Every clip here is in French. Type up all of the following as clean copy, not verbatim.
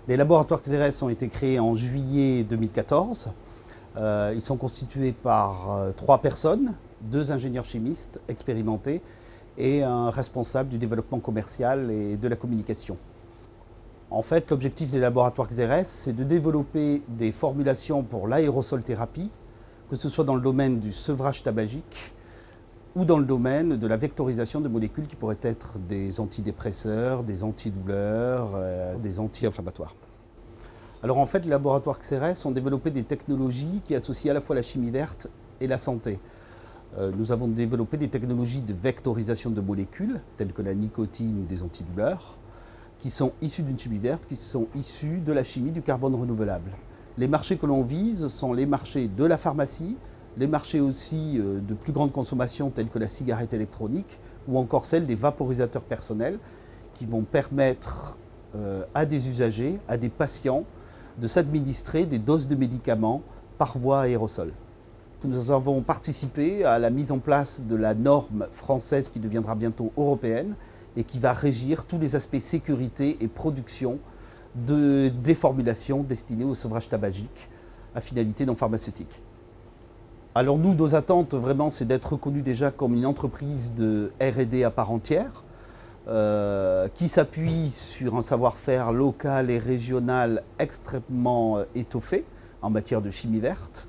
Les laboratoires Xeres ont été créés en juillet 2014. Ils sont constitués par 3 personnes, 2 ingénieurs chimistes expérimentés et un responsable du développement commercial et de la communication. En fait, l'objectif des laboratoires Xeres, c'est de développer des formulations pour l'aérosol thérapie, que ce soit dans le domaine du sevrage tabagique ou dans le domaine de la vectorisation de molécules qui pourraient être des antidépresseurs, des antidouleurs, des anti-inflammatoires. Alors en fait, les laboratoires Xeres ont développé des technologies qui associent à la fois la chimie verte et la santé. Nous avons développé des technologies de vectorisation de molécules, telles que la nicotine ou des antidouleurs, qui sont issues d'une chimie verte, qui sont issues de la chimie du carbone renouvelable. Les marchés que l'on vise sont les marchés de la pharmacie, les marchés aussi de plus grande consommation tels que la cigarette électronique ou encore celle des vaporisateurs personnels qui vont permettre à des usagers, à des patients de s'administrer des doses de médicaments par voie aérosol. Nous avons participé à la mise en place de la norme française qui deviendra bientôt européenne et qui va régir tous les aspects sécurité et production des formulations destinées au sevrage tabagique à finalité non pharmaceutique. Alors nous, nos attentes vraiment, c'est d'être reconnus déjà comme une entreprise de R&D à part entière, qui s'appuie sur un savoir-faire local et régional extrêmement étoffé en matière de chimie verte,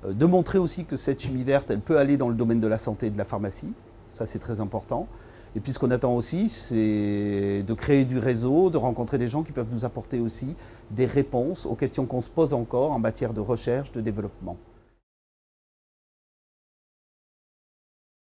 de montrer aussi que cette chimie verte, elle peut aller dans le domaine de la santé et de la pharmacie, ça c'est très important. Et puis ce qu'on attend aussi, c'est de créer du réseau, de rencontrer des gens qui peuvent nous apporter aussi des réponses aux questions qu'on se pose encore en matière de recherche, de développement.